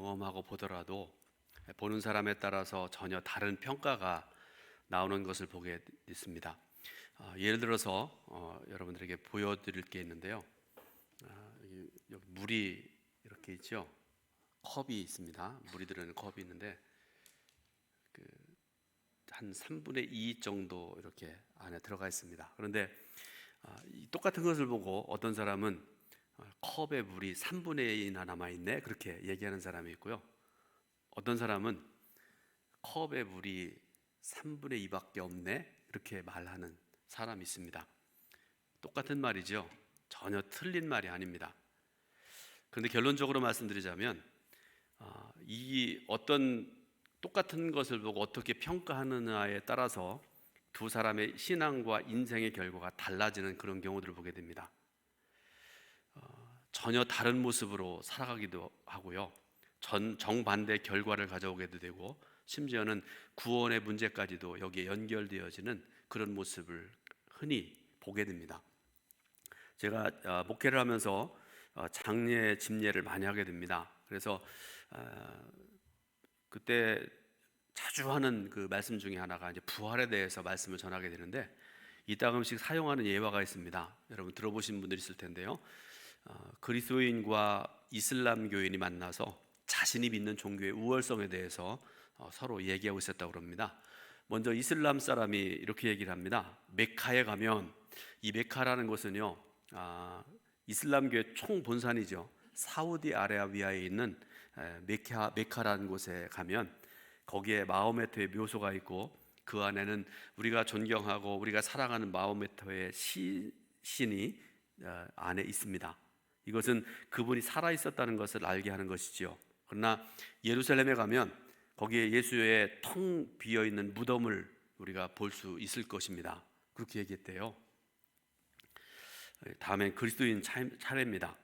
경험하고 보더라도 보는 사람에 따라서 전혀 다른 평가가 나오는 것을 보게 됐습니다. 예를 들어서 여러분들에게 보여드릴 게 있는데요. 여기 물이 이렇게 있죠. 컵이 있습니다. 물이 들어있는 컵이 있는데 한 3분의 2 정도 이렇게 안에 들어가 있습니다. 그런데 이 똑같은 것을 보고 어떤 사람은 컵에 물이 3분의 2나 남아있네 그렇게 얘기하는 사람이 있고요. 어떤 사람은 컵에 물이 3분의 2밖에 없네 이렇게 말하는 사람이 있습니다. 똑같은 말이죠. 전혀 틀린 말이 아닙니다. 그런데 결론적으로 말씀드리자면 이 어떤 똑같은 것을 보고 어떻게 평가하느냐에 따라서 두 사람의 신앙과 인생의 결과가 달라지는 그런 경우들을 보게 됩니다. 전혀 다른 모습으로 살아가기도 하고요. 정반대 결과를 가져오게도 되고 심지어는 구원의 문제까지도 여기에 연결되어지는 그런 모습을 흔히 보게 됩니다. 제가 목회를 하면서 장례 집례를 많이 하게 됩니다. 그래서 그때 자주 하는 그 말씀 중에 하나가 이제 부활에 대해서 말씀을 전하게 되는데 이따금씩 사용하는 예화가 있습니다. 여러분 들어보신 분들 있을 텐데요. 그리스도인과 이슬람 교인이 만나서 자신이 믿는 종교의 우월성에 대해서 서로 얘기하고 있었다고 합니다. 먼저 이슬람 사람이 이렇게 얘기를 합니다. 메카에 가면 이 메카라는 곳은요 이슬람교의 총본산이죠. 사우디아라비아에 있는 메카라는 곳에 가면 거기에 마호메트의 묘소가 있고 그 안에는 우리가 존경하고 우리가 사랑하는 마호메트의 신이 안에 있습니다. 이것은 그분이 살아 있었다는 것을 알게 하는 것이죠. 그러나 예루살렘에 가면 거기에 예수의 텅 비어 있는 무덤을 우리가 볼 수 있을 것입니다. 그렇게 얘기했대요. 다음엔 그리스도인 차례입니다.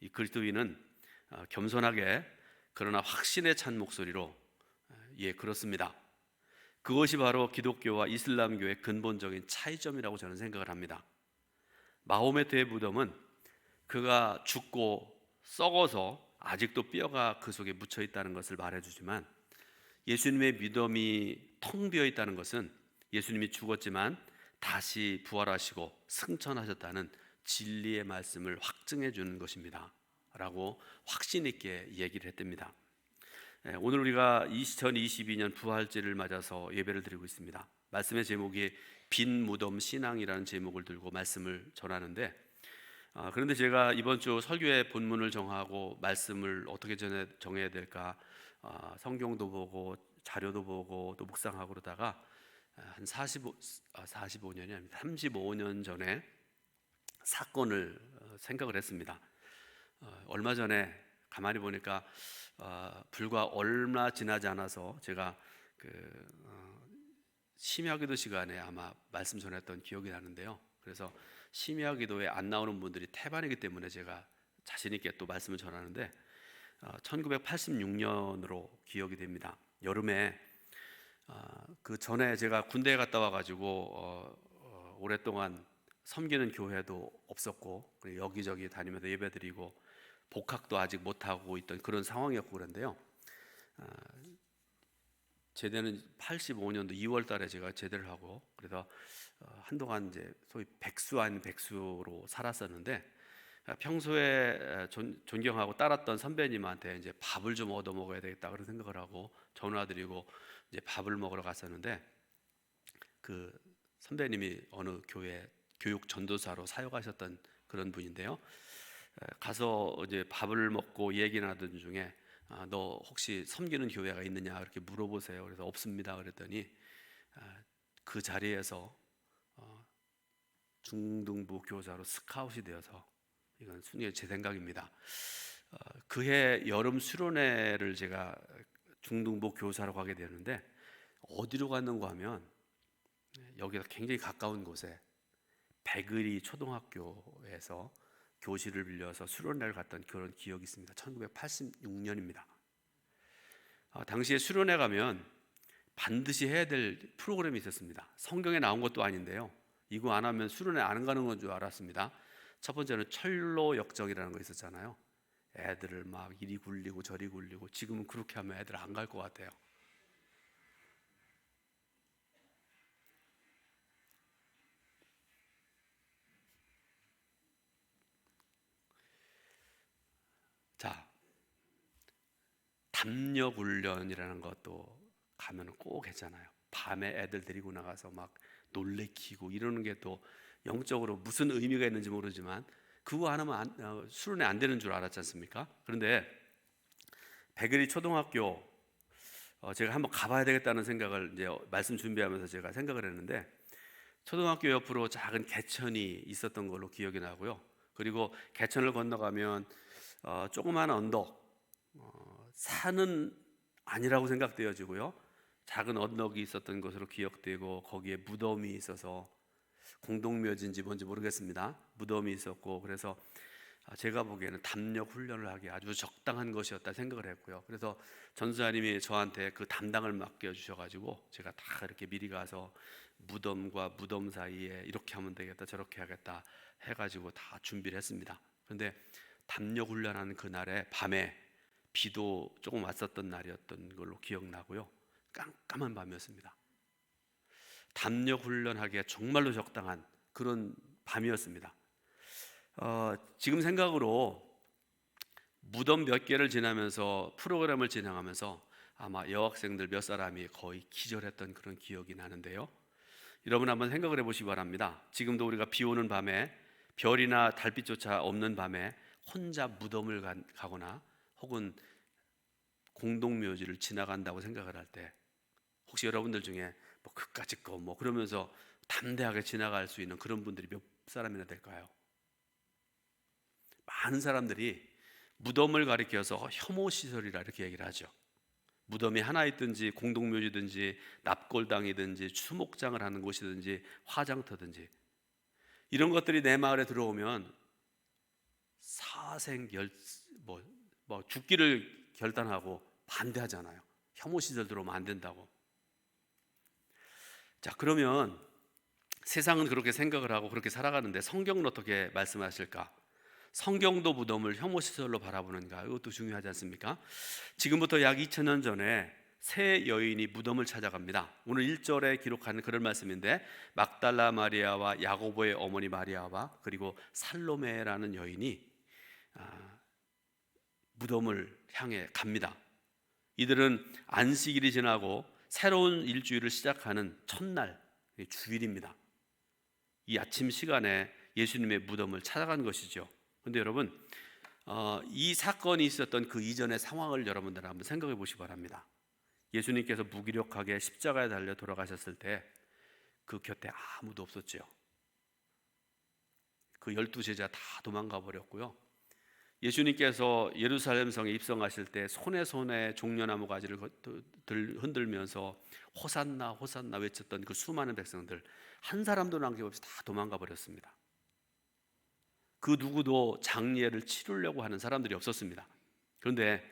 이 그리스도인은 겸손하게 그러나 확신에 찬 목소리로 예 그렇습니다. 그것이 바로 기독교와 이슬람교의 근본적인 차이점이라고 저는 생각을 합니다. 마호메트의 무덤은 그가 죽고 썩어서 아직도 뼈가 그 속에 묻혀 있다는 것을 말해주지만 예수님의 무덤이 텅 비어 있다는 것은 예수님이 죽었지만 다시 부활하시고 승천하셨다는 진리의 말씀을 확증해 주는 것입니다 라고 확신 있게 얘기를 했답니다. 오늘 우리가 2022년 부활절을 맞아서 예배를 드리고 있습니다. 말씀의 제목이 빈 무덤 신앙이라는 제목을 들고 말씀을 전하는데 그런데 제가 이번 주 설교의 본문을 정하고 말씀을 어떻게 정해야 될까 성경도 보고 자료도 보고 또 묵상하고 그러다가 한 45년이 아닙니다. 35년 전에 사건을 생각을 했습니다. 얼마 전에 가만히 보니까 불과 얼마 지나지 않아서 제가 심야기도 시간에 아마 말씀 전했던 기억이 나는데요. 그래서 심야기도에 안 나오는 분들이 태반이기 때문에 제가 자신 있게 또 말씀을 전하는데 1986년으로 기억이 됩니다. 여름에 그 전에 제가 군대에 갔다 와가지고 오랫동안 섬기는 교회도 없었고 여기저기 다니면서 예배드리고 복학도 아직 못하고 있던 그런 상황이었고 그런데요. 제대는 85년도 2월 달에 제가 제대를 하고 그래서 한동안 이제 소위 백수 아닌 백수로 살았었는데 평소에 존경하고 따랐던 선배님한테 이제 밥을 좀 얻어 먹어야 되겠다 그런 생각을 하고 전화드리고 이제 밥을 먹으러 갔었는데 그 선배님이 어느 교회 교육 전도사로 사역하셨던 그런 분인데요. 가서 이제 밥을 먹고 얘기 나누던 중에 너 혹시 섬기는 교회가 있느냐 이렇게 물어보세요. 그래서 없습니다 그랬더니 그 자리에서 중등부 교사로 스카웃이 되어서 이건 순위의 제 생각입니다. 그해 여름 수련회를 제가 중등부 교사로 가게 되는데 어디로 갔는가 하면 여기서 굉장히 가까운 곳에 백의리 초등학교에서 교실을 빌려서 수련회를 갔던 그런 기억이 있습니다. 1986년입니다. 당시에 수련회 가면 반드시 해야 될 프로그램이 있었습니다. 성경에 나온 것도 아닌데요. 이거 안 하면 수련회 안 가는 건 줄 알았습니다. 첫 번째는 철로 역정이라는 거 있었잖아요. 애들을 막 이리 굴리고 저리 굴리고, 지금은 그렇게 하면 애들 안 갈 것 같아요. 자, 담력 훈련이라는 것도 가면 꼭 했잖아요. 밤에 애들 데리고 나가서 막 놀래키고 이러는 게 또 영적으로 무슨 의미가 있는지 모르지만 그거 안 하면 수련회 안 되는 줄 알았지 않습니까? 그런데 백일이 초등학교, 제가 한번 가봐야 되겠다는 생각을 이제 말씀 준비하면서 제가 생각을 했는데, 초등학교 옆으로 작은 개천이 있었던 걸로 기억이 나고요. 그리고 개천을 건너가면 조그마한 언덕, 산은 아니라고 생각되어지고요. 작은 언덕이 있었던 것으로 기억되고, 거기에 무덤이 있어서, 공동묘지인지 뭔지 모르겠습니다. 무덤이 있었고, 그래서 제가 보기에는 담력 훈련을 하기 아주 적당한 것이었다 생각을 했고요. 그래서 전수사님이 저한테 그 담당을 맡겨 주셔가지고 제가 다 이렇게 미리 가서 무덤과 무덤 사이에 이렇게 하면 되겠다 저렇게 하겠다 해가지고 다 준비를 했습니다. 그런데 담력 훈련하는 그날에 밤에 비도 조금 왔었던 날이었던 걸로 기억나고요. 깜깜한 밤이었습니다. 담력 훈련하기에 정말로 적당한 그런 밤이었습니다. 지금 생각으로 무덤 몇 개를 지나면서 프로그램을 진행하면서 아마 여학생들 몇 사람이 거의 기절했던 그런 기억이 나는데요. 여러분 한번 생각을 해보시기 바랍니다. 지금도 우리가 비 오는 밤에, 별이나 달빛조차 없는 밤에 혼자 무덤을 가거나 혹은 공동묘지를 지나간다고 생각을 할 때, 혹시 여러분들 중에 뭐 그까짓 거 뭐 그러면서 담대하게 지나갈 수 있는 그런 분들이 몇 사람이나 될까요? 많은 사람들이 무덤을 가리켜서 혐오시설이라 이렇게 얘기를 하죠. 무덤이 하나 있든지 공동묘지든지 납골당이든지 추목장을 하는 곳이든지 화장터든지 이런 것들이 내 마을에 들어오면 죽기를 결단하고 반대하잖아요. 혐오시설 들어오면 안 된다고. 자, 그러면 세상은 그렇게 생각을 하고 그렇게 살아가는데 성경은 어떻게 말씀하실까? 성경도 무덤을 혐오시설로 바라보는가? 이것도 중요하지 않습니까? 지금부터 약 2000년 전에 세 여인이 무덤을 찾아갑니다. 오늘 1절에 기록하는 그런 말씀인데, 막달라 마리아와 야고보의 어머니 마리아와 그리고 살로메라는 여인이 무덤을 향해 갑니다. 이들은 안식일이 지나고 새로운 일주일을 시작하는 첫날, 주일입니다. 이 아침 시간에 예수님의 무덤을 찾아간 것이죠. 그런데 여러분, 이 사건이 있었던 그 이전의 상황을 여러분들 한번 생각해 보시기 바랍니다. 예수님께서 무기력하게 십자가에 달려 돌아가셨을 때 그 곁에 아무도 없었죠. 그 12제자 다 도망가 버렸고요. 예수님께서 예루살렘 성에 입성하실 때 손에 종려나무 가지를 흔들면서 호산나 호산나 외쳤던 그 수많은 백성들 한 사람도 남김없이 다 도망가 버렸습니다. 그 누구도 장례를 치르려고 하는 사람들이 없었습니다. 그런데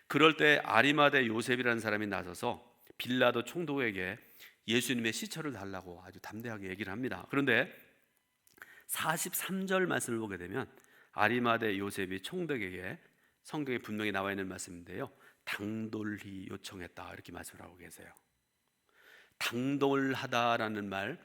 그럴 때 아리마대 요셉이라는 사람이 나서서 빌라도 총독에게 예수님의 시체를 달라고 아주 담대하게 얘기를 합니다. 그런데 43절 말씀을 보게 되면 아리마대 요셉이 총독에게, 성경에 분명히 나와 있는 말씀인데요, 당돌히 요청했다 이렇게 말씀을 하고 계세요. 당돌하다라는 말,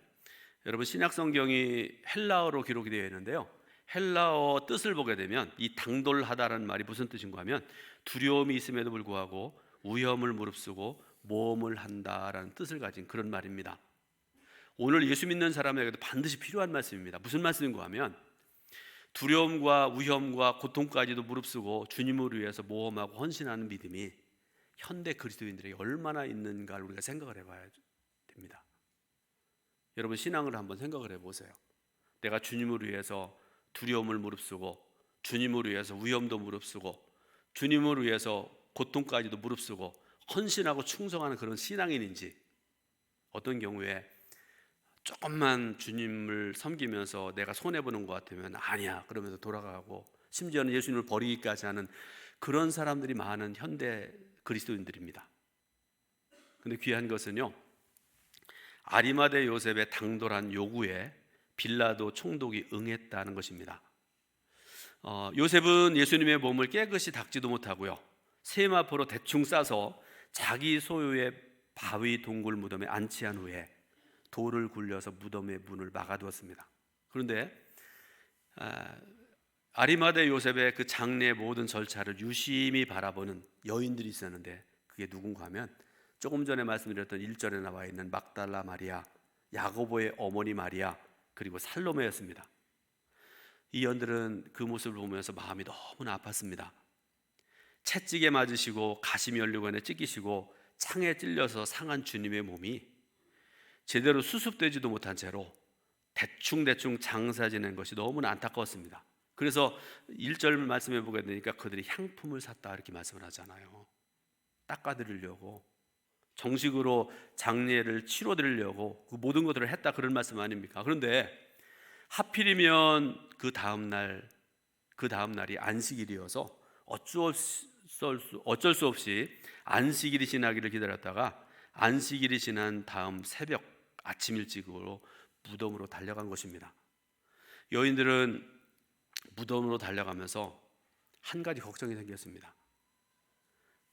여러분 신약 성경이 헬라어로 기록이 되어 있는데요, 헬라어 뜻을 보게 되면 이 당돌하다라는 말이 무슨 뜻인가 하면 두려움이 있음에도 불구하고 위험을 무릅쓰고 모험을 한다라는 뜻을 가진 그런 말입니다. 오늘 예수 믿는 사람에게도 반드시 필요한 말씀입니다. 무슨 말씀인가 하면 두려움과 위험과 고통까지도 무릅쓰고 주님을 위해서 모험하고 헌신하는 믿음이 현대 그리스도인들에게 얼마나 있는가를 우리가 생각을 해봐야 됩니다. 여러분 신앙을 한번 생각을 해보세요. 내가 주님을 위해서 두려움을 무릅쓰고 주님을 위해서 위험도 무릅쓰고 주님을 위해서 고통까지도 무릅쓰고 헌신하고 충성하는 그런 신앙인인지, 어떤 경우에 조금만 주님을 섬기면서 내가 손해보는 것 같으면 아니야 그러면서 돌아가고 심지어는 예수님을 버리기까지 하는 그런 사람들이 많은 현대 그리스도인들입니다. 그런데 귀한 것은요, 아리마대 요셉의 당돌한 요구에 빌라도 총독이 응했다는 것입니다. 요셉은 예수님의 몸을 깨끗이 닦지도 못하고요, 세마포로 대충 싸서 자기 소유의 바위 동굴 무덤에 안치한 후에 돌을 굴려서 무덤의 문을 막아두었습니다. 그런데 아리마대 요셉의 그 장례의 모든 절차를 유심히 바라보는 여인들이 있었는데, 그게 누군가 하면 조금 전에 말씀드렸던 1절에 나와 있는 막달라 마리아, 야고보의 어머니 마리아, 그리고 살로메였습니다. 이 여인들은 그 모습을 보면서 마음이 너무나 아팠습니다. 채찍에 맞으시고 가시면류관에 찢기시고 창에 찔려서 상한 주님의 몸이 제대로 수습되지도 못한 채로 대충 장사 지낸 것이 너무나 안타까웠습니다. 그래서 1절 말씀해 보게 되니까 그들이 향품을 샀다 이렇게 말씀을 하잖아요. 닦아드리려고, 정식으로 장례를 치러드리려고 그 모든 것들을 했다, 그런 말씀 아닙니까? 그런데 하필이면 그 다음날이 안식일이어서 어쩔 수 없이 안식일이 지나기를 기다렸다가 안식일이 지난 다음 새벽 아침 일찍으로 무덤으로 달려간 것입니다. 여인들은 무덤으로 달려가면서 한 가지 걱정이 생겼습니다.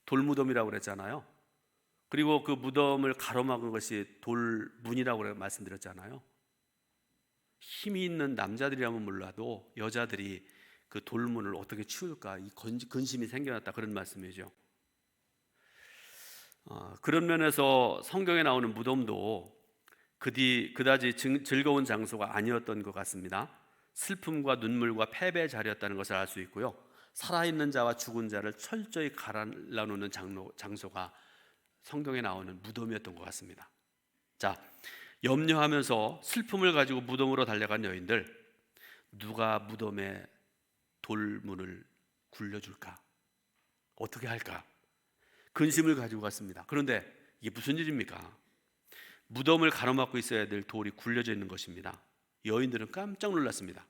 돌무덤이라고 그랬잖아요. 그리고 그 무덤을 가로막은 것이 돌문이라고 말씀드렸잖아요. 힘이 있는 남자들이라면 몰라도 여자들이 그 돌문을 어떻게 치울까, 이 근심이 생겨났다, 그런 말씀이죠. 그런 면에서 성경에 나오는 무덤도 그다지 즐거운 장소가 아니었던 것 같습니다. 슬픔과 눈물과 패배의 자리였다는 것을 알 수 있고요, 살아있는 자와 죽은 자를 철저히 갈라놓는 장소가 성경에 나오는 무덤이었던 것 같습니다. 자, 염려하면서 슬픔을 가지고 무덤으로 달려간 여인들, 누가 무덤의 돌문을 굴려줄까? 어떻게 할까? 근심을 가지고 갔습니다. 그런데 이게 무슨 일입니까? 무덤을 가로막고 있어야 될 돌이 굴려져 있는 것입니다. 여인들은 깜짝 놀랐습니다.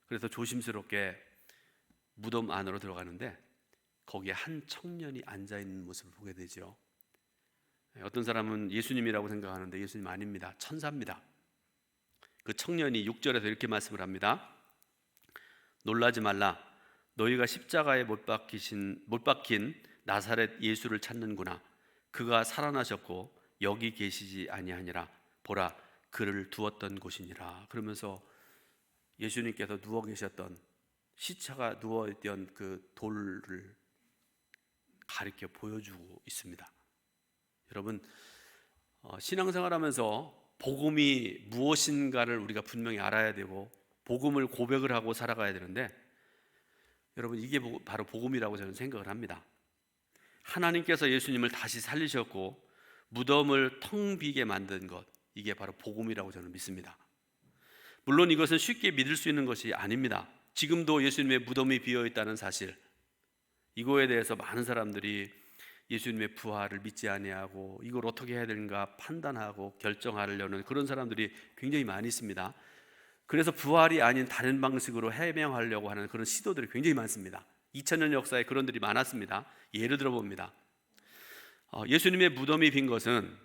그래서 조심스럽게 무덤 안으로 들어가는데 거기에 한 청년이 앉아있는 모습을 보게 되죠. 어떤 사람은 예수님이라고 생각하는데 예수님 아닙니다. 천사입니다. 그 청년이 6절에서 이렇게 말씀을 합니다. 놀라지 말라. 너희가 십자가에 못 박힌 나사렛 예수를 찾는구나. 그가 살아나셨고 여기 계시지 아니하니라. 보라, 그를 두었던 곳이니라. 그러면서 예수님께서 누워 계셨던, 시체가 누워있던 그 돌을 가리켜 보여주고 있습니다. 여러분, 신앙생활하면서 복음이 무엇인가를 우리가 분명히 알아야 되고 복음을 고백을 하고 살아가야 되는데, 여러분, 이게 바로 복음이라고 저는 생각을 합니다. 하나님께서 예수님을 다시 살리셨고 무덤을 텅 비게 만든 것, 이게 바로 복음이라고 저는 믿습니다. 물론 이것은 쉽게 믿을 수 있는 것이 아닙니다. 지금도 예수님의 무덤이 비어 있다는 사실, 이거에 대해서 많은 사람들이 예수님의 부활을 믿지 아니하고 이걸 어떻게 해야 되는가 판단하고 결정하려는 그런 사람들이 굉장히 많이 있습니다. 그래서 부활이 아닌 다른 방식으로 해명하려고 하는 그런 시도들이 굉장히 많습니다. 2000년 역사에 그런 들이 많았습니다. 예를 들어 봅니다. 예수님의 무덤이 빈 것은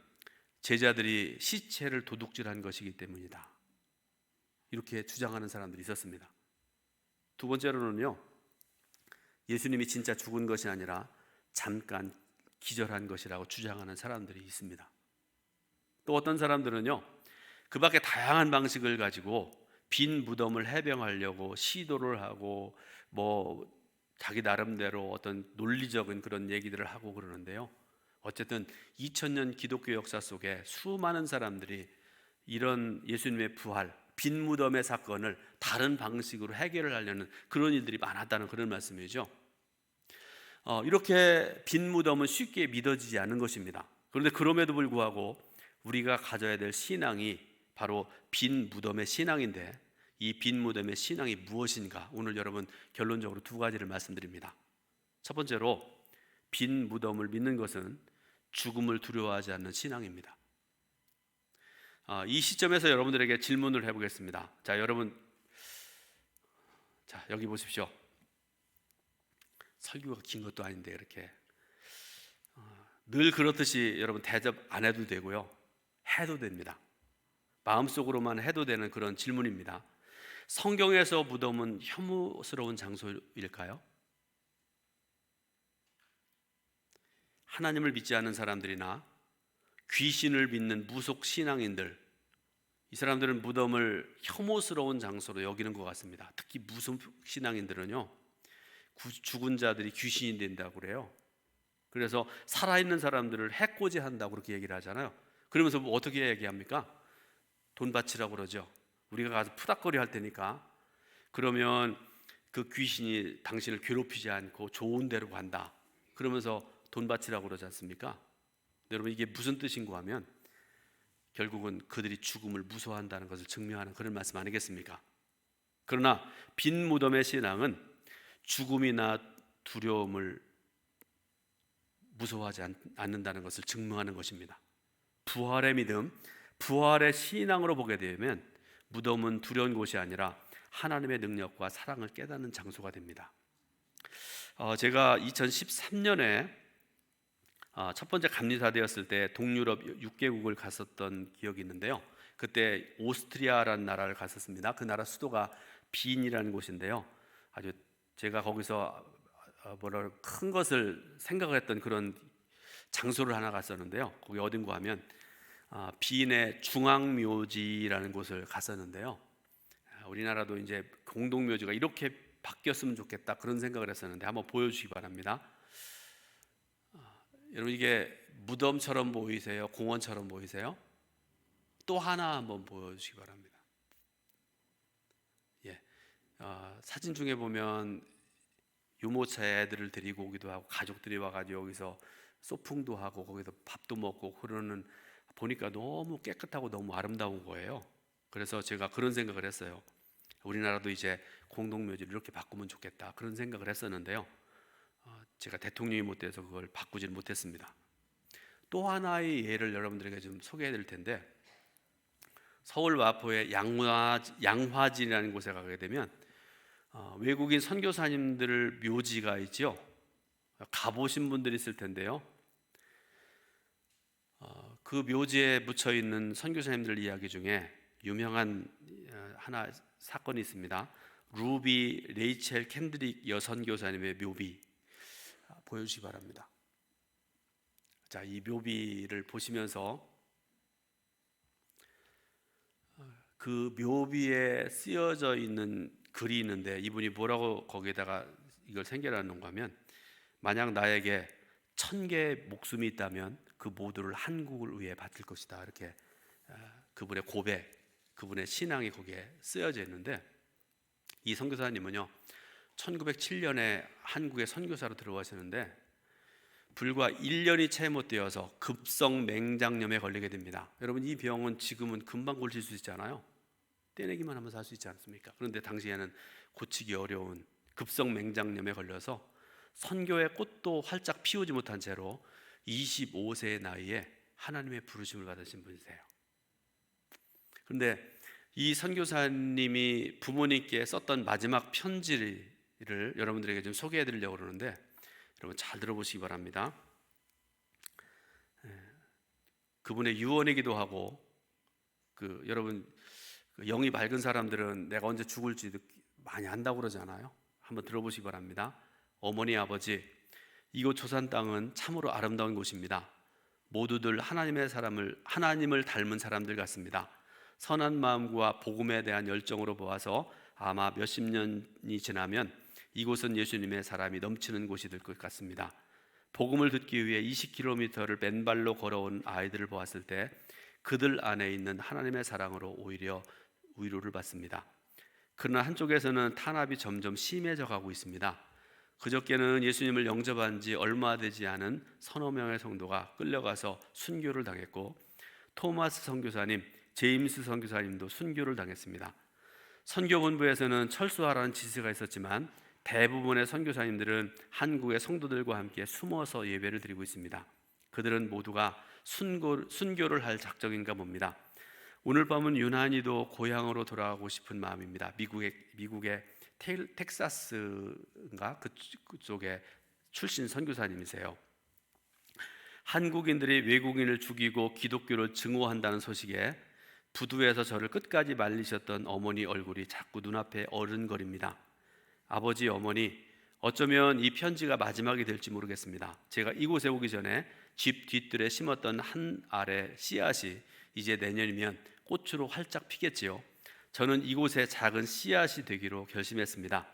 제자들이 시체를 도둑질한 것이기 때문이다, 이렇게 주장하는 사람들이 있었습니다. 두 번째로는요, 예수님이 진짜 죽은 것이 아니라 잠깐 기절한 것이라고 주장하는 사람들이 있습니다. 또 어떤 사람들은요, 그 밖에 다양한 방식을 가지고 빈 무덤을 해병하려고 시도를 하고 자기 나름대로 어떤 논리적인 그런 얘기들을 하고 그러는데요, 어쨌든 2000년 기독교 역사 속에 수많은 사람들이 이런 예수님의 부활, 빈 무덤의 사건을 다른 방식으로 해결을 하려는 그런 일들이 많았다는 그런 말씀이죠. 이렇게 빈 무덤은 쉽게 믿어지지 않는 것입니다. 그런데 그럼에도 불구하고 우리가 가져야 될 신앙이 바로 빈 무덤의 신앙인데, 이 빈 무덤의 신앙이 무엇인가, 오늘 여러분 결론적으로 두 가지를 말씀드립니다. 첫 번째로, 빈 무덤을 믿는 것은 죽음을 두려워하지 않는 신앙입니다. 이 시점에서 여러분들에게 질문을 해보겠습니다. 자, 여러분, 여기 보십시오. 설교가 긴 것도 아닌데 이렇게 늘 그렇듯이 여러분 대답 안 해도 되고요, 해도 됩니다. 마음속으로만 해도 되는 그런 질문입니다. 성경에서 무덤은 혐오스러운 장소일까요? 하나님을 믿지 않는 사람들이나 귀신을 믿는 무속 신앙인들, 이 사람들은 무덤을 혐오스러운 장소로 여기는 것 같습니다. 특히 무속 신앙인들은요, 죽은 자들이 귀신이 된다고 그래요. 그래서 살아있는 사람들을 해코지 한다고 그렇게 얘기를 하잖아요. 그러면서 뭐 어떻게 얘기합니까? 돈 바치라고 그러죠. 우리가 가서 푸닥거리 할 테니까, 그러면 그 귀신이 당신을 괴롭히지 않고 좋은 데로 간다, 그러면서 돈 바치라고 그러지 않습니까? 여러분, 이게 무슨 뜻인가 하면 결국은 그들이 죽음을 무서워한다는 것을 증명하는 그런 말씀 아니겠습니까? 그러나 빈 무덤의 신앙은 죽음이나 두려움을 무서워하지 않는다는 것을 증명하는 것입니다. 부활의 믿음, 부활의 신앙으로 보게 되면 무덤은 두려운 곳이 아니라 하나님의 능력과 사랑을 깨닫는 장소가 됩니다. 제가 2013년에 첫 번째 감리사 되었을 때 동유럽 6개국을 갔었던 기억이 있는데요. 그때 오스트리아라는 나라를 갔었습니다. 그 나라 수도가 빈이라는 곳인데요. 아주 제가 거기서 큰 것을 생각을 했던 그런 장소를 하나 갔었는데요. 거기 어딘가 하면 빈의 중앙묘지라는 곳을 갔었는데요. 우리나라도 이제 공동묘지가 이렇게 바뀌었으면 좋겠다, 그런 생각을 했었는데 한번 보여주시기 바랍니다. 여러분, 이게 무덤처럼 보이세요? 공원처럼 보이세요? 또 하나 한번 보여주시기 바랍니다. 사진 중에 보면 유모차 애들을 데리고 오기도 하고 가족들이 와가지고 여기서 소풍도 하고 거기서 밥도 먹고 그러는, 보니까 너무 깨끗하고 너무 아름다운 거예요. 그래서 제가 그런 생각을 했어요. 우리나라도 이제 공동묘지를 이렇게 바꾸면 좋겠다, 그런 생각을 했었는데요. 제가 대통령이 못 돼서 그걸 바꾸지는 못했습니다. 또 하나의 예를 여러분들에게 좀 소개해 드릴 텐데, 서울 마포의 양화진이라는 곳에 가게 되면 외국인 선교사님들 묘지가 있죠. 가보신 분들이 있을 텐데요. 그 묘지에 묻혀 있는 선교사님들 이야기 중에 유명한 하나 사건이 있습니다. 루비 레이첼 캔드릭 여선교사님의 묘비 보여주시기 바랍니다. 자, 이 묘비를 보시면서 그 묘비에 쓰여져 있는 글이 있는데, 이분이 뭐라고 거기에다가 이걸 생겨놨는가 하면, 만약 나에게 1000개의 목숨이 있다면 그 모두를 한국을 위해 바칠 것이다, 이렇게 그분의 고백, 그분의 신앙이 거기에 쓰여져 있는데, 이 선교사님은요 1907년에 한국에 선교사로 들어가셨는데 불과 1년이 채 못 되어서 급성 맹장염에 걸리게 됩니다. 여러분, 이 병은 지금은 금방 고칠 수 있잖아요. 떼내기만 하면 살 수 있지 않습니까? 그런데 당시에는 고치기 어려운 급성 맹장염에 걸려서 선교의 꽃도 활짝 피우지 못한 채로 25세의 나이에 하나님의 부르심을 받으신 분이세요. 그런데 이 선교사님이 부모님께 썼던 마지막 편지를 여러분들에게 좀 소개해 드리려고 그러는데, 여러분 잘 들어보시기 바랍니다. 그분의 유언이기도 하고, 여러분 영이 밝은 사람들은 내가 언제 죽을지 많이 안다고 그러잖아요. 한번 들어보시기 바랍니다. 어머니, 아버지, 이곳 조산 땅은 참으로 아름다운 곳입니다. 모두들 하나님을 닮은 사람들 같습니다. 선한 마음과 복음에 대한 열정으로 보아서 아마 몇십 년이 지나면 이곳은 예수님의 사람이 넘치는 곳이 될 것 같습니다. 복음을 듣기 위해 20km를 맨발로 걸어온 아이들을 보았을 때 그들 안에 있는 하나님의 사랑으로 오히려 위로를 받습니다. 그러나 한쪽에서는 탄압이 점점 심해져 가고 있습니다. 그저께는 예수님을 영접한 지 얼마 되지 않은 서너 명의 성도가 끌려가서 순교를 당했고, 토마스 선교사님, 제임스 선교사님도 순교를 당했습니다. 선교본부에서는 철수하라는 지시가 있었지만 대부분의 선교사님들은 한국의 성도들과 함께 숨어서 예배를 드리고 있습니다. 그들은 모두가 순교를 할 작정인가 봅니다. 오늘 밤은 유난히도 고향으로 돌아가고 싶은 마음입니다. 미국의 텍사스인가 그쪽에 출신 선교사님이세요. 한국인들이 외국인을 죽이고 기독교를 증오한다는 소식에 부두에서 저를 끝까지 말리셨던 어머니 얼굴이 자꾸 눈앞에 어른거립니다. 아버지, 어머니, 어쩌면 이 편지가 마지막이 될지 모르겠습니다. 제가 이곳에 오기 전에 집 뒤뜰에 심었던 한 알의 씨앗이 이제 내년이면 꽃으로 활짝 피겠지요. 저는 이곳에 작은 씨앗이 되기로 결심했습니다.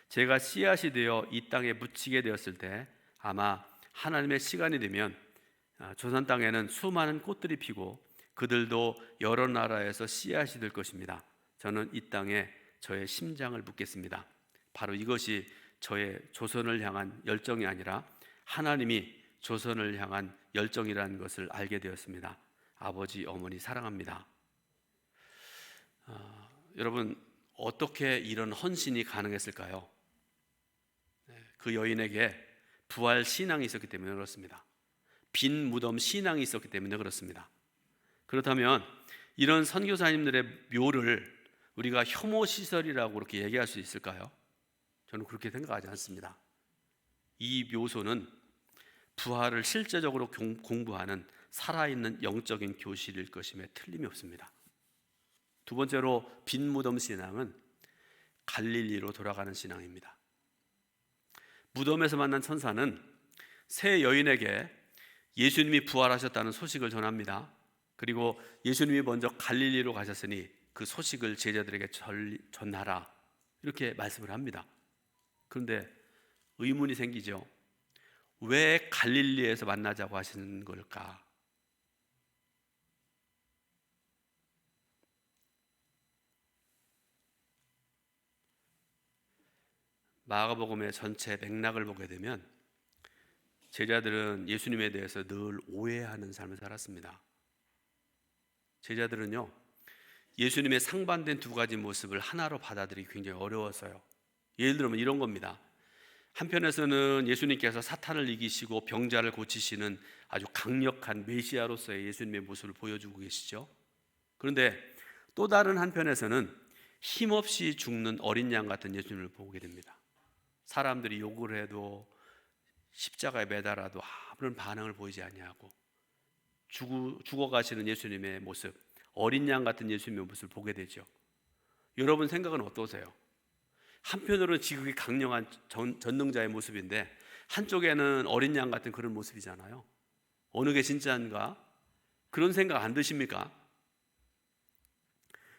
제가 씨앗이 되어 이 땅에 묻히게 되었을 때 아마 하나님의 시간이 되면 조선 땅에는 수많은 꽃들이 피고 그들도 여러 나라에서 씨앗이 될 것입니다. 저는 이 땅에 저의 심장을 묻겠습니다. 바로 이것이 저의 조선을 향한 열정이 아니라 하나님이 조선을 향한 열정이라는 것을 알게 되었습니다. 아버지, 어머니 사랑합니다. 여러분, 어떻게 이런 헌신이 가능했을까요? 그 여인에게 부활 신앙이 있었기 때문에 그렇습니다. 빈 무덤 신앙이 있었기 때문에 그렇습니다. 그렇다면 이런 선교사님들의 묘를 우리가 혐오 시설이라고 그렇게 얘기할 수 있을까요? 저는 그렇게 생각하지 않습니다. 이 묘소는 부활을 실제적으로 공부하는 살아있는 영적인 교실일 것임에 틀림이 없습니다. 두 번째로 빈 무덤 신앙은 갈릴리로 돌아가는 신앙입니다. 무덤에서 만난 천사는 새 여인에게 예수님이 부활하셨다는 소식을 전합니다. 그리고 예수님이 먼저 갈릴리로 가셨으니 그 소식을 제자들에게 전하라, 이렇게 말씀을 합니다. 그런데 의문이 생기죠. 왜 갈릴리에서 만나자고 하시는 걸까? 마가복음의 전체 맥락을 보게 되면 제자들은 예수님에 대해서 늘 오해하는 삶을 살았습니다. 제자들은요, 예수님의 상반된 두 가지 모습을 하나로 받아들이기 굉장히 어려웠어요. 예를 들면 이런 겁니다. 한편에서는 예수님께서 사탄을 이기시고 병자를 고치시는 아주 강력한 메시아로서의 예수님의 모습을 보여주고 계시죠. 그런데 또 다른 한편에서는 힘없이 죽는 어린 양 같은 예수님을 보게 됩니다. 사람들이 욕을 해도 십자가에 매달아도 아무런 반응을 보이지 아니하고 죽어가시는 예수님의 모습, 어린 양 같은 예수님의 모습을 보게 되죠. 여러분 생각은 어떠세요? 한편으로는 지극히 강력한 전능자의 모습인데 한쪽에는 어린 양 같은 그런 모습이잖아요. 어느 게 진짜인가? 그런 생각 안 드십니까?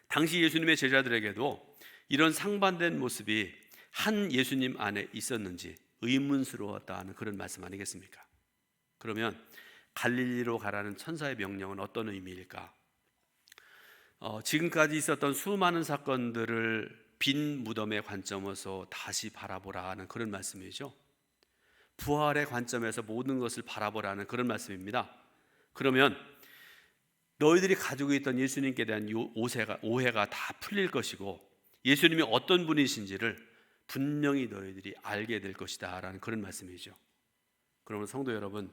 당시 예수님의 제자들에게도 이런 상반된 모습이 한 예수님 안에 있었는지 의문스러웠다는 그런 말씀 아니겠습니까? 그러면 갈릴리로 가라는 천사의 명령은 어떤 의미일까? 지금까지 있었던 수많은 사건들을 빈 무덤의 관점에서 다시 바라보라는 그런 말씀이죠. 부활의 관점에서 모든 것을 바라보라는 그런 말씀입니다. 그러면 너희들이 가지고 있던 예수님께 대한 오해가 다 풀릴 것이고 예수님이 어떤 분이신지를 분명히 너희들이 알게 될 것이다 라는 그런 말씀이죠. 그러면 성도 여러분,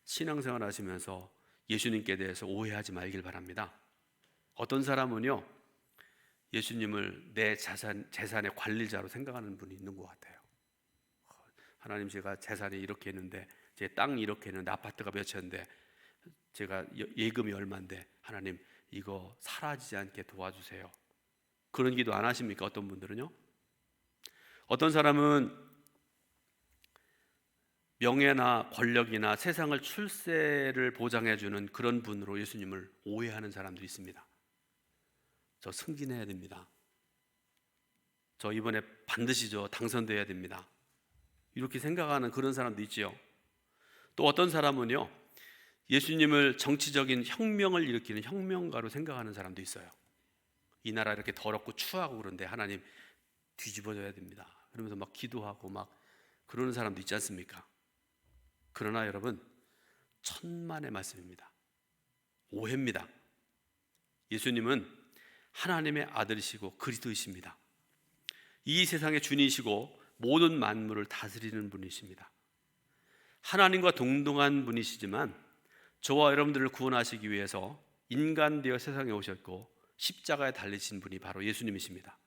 신앙생활 하시면서 예수님께 대해서 오해하지 말길 바랍니다. 어떤 사람은요, 예수님을 내 재산의 관리자로 생각하는 분이 있는 것 같아요. 하나님, 제가 재산이 이렇게 있는데, 제 땅이 이렇게 있는데, 아파트가 몇 채인데, 제가 예금이 얼마인데, 하나님 이거 사라지지 않게 도와주세요. 그런 기도 안 하십니까? 어떤 분들은요. 어떤 사람은 명예나 권력이나 세상을 출세를 보장해주는 그런 분으로 예수님을 오해하는 사람도 있습니다. 저 승진해야 됩니다. 저 이번에 반드시 당선돼야 됩니다. 이렇게 생각하는 그런 사람도 있지요. 또 어떤 사람은요, 예수님을 정치적인 혁명을 일으키는 혁명가로 생각하는 사람도 있어요. 이 나라 이렇게 더럽고 추하고 그런데 하나님 뒤집어져야 됩니다. 그러면서 막 기도하고 막 그러는 사람도 있지 않습니까? 그러나 여러분, 천만의 말씀입니다. 오해입니다. 예수님은 하나님의 아들이시고 그리스도이십니다. 이 세상의 주님이시고 모든 만물을 다스리는 분이십니다. 하나님과 동등한 분이시지만 저와 여러분들을 구원하시기 위해서 인간 되어 세상에 오셨고 십자가에 달리신 분이 바로 예수님이십니다.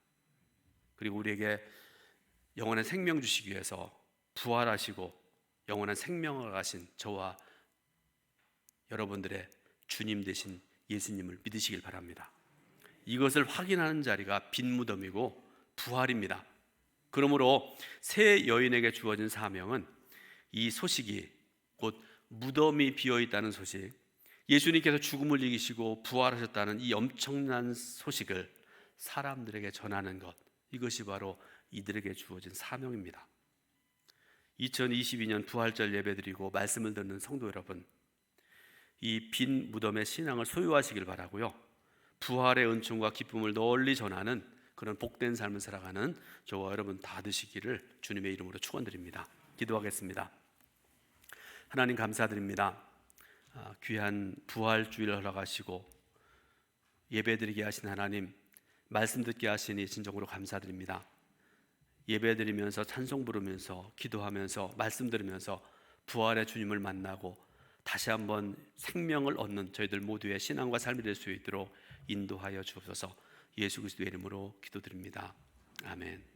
그리고 우리에게 영원한 생명 주시기 위해서 부활하시고 영원한 생명을 가신 저와 여러분들의 주님 되신 예수님을 믿으시길 바랍니다. 이것을 확인하는 자리가 빈 무덤이고 부활입니다. 그러므로 새 여인에게 주어진 사명은 이 소식이, 곧 무덤이 비어 있다는 소식, 예수님께서 죽음을 이기시고 부활하셨다는 이 엄청난 소식을 사람들에게 전하는 것, 이것이 바로 이들에게 주어진 사명입니다. 2022년 부활절 예배드리고 말씀을 듣는 성도 여러분, 이 빈 무덤의 신앙을 소유하시길 바라고요. 부활의 은총과 기쁨을 널리 전하는 그런 복된 삶을 살아가는 저와 여러분 다 되시기를 주님의 이름으로 축원드립니다. 기도하겠습니다. 하나님 감사드립니다. 귀한 부활주일을 허락하시고 예배드리게 하신 하나님, 말씀 듣게 하시니 진정으로 감사드립니다. 예배드리면서 찬송 부르면서 기도하면서 말씀 들으면서 부활의 주님을 만나고 다시 한번 생명을 얻는 저희들 모두의 신앙과 삶이 될 수 있도록 인도하여 주옵소서. 예수 그리스도의 이름으로 기도드립니다. 아멘.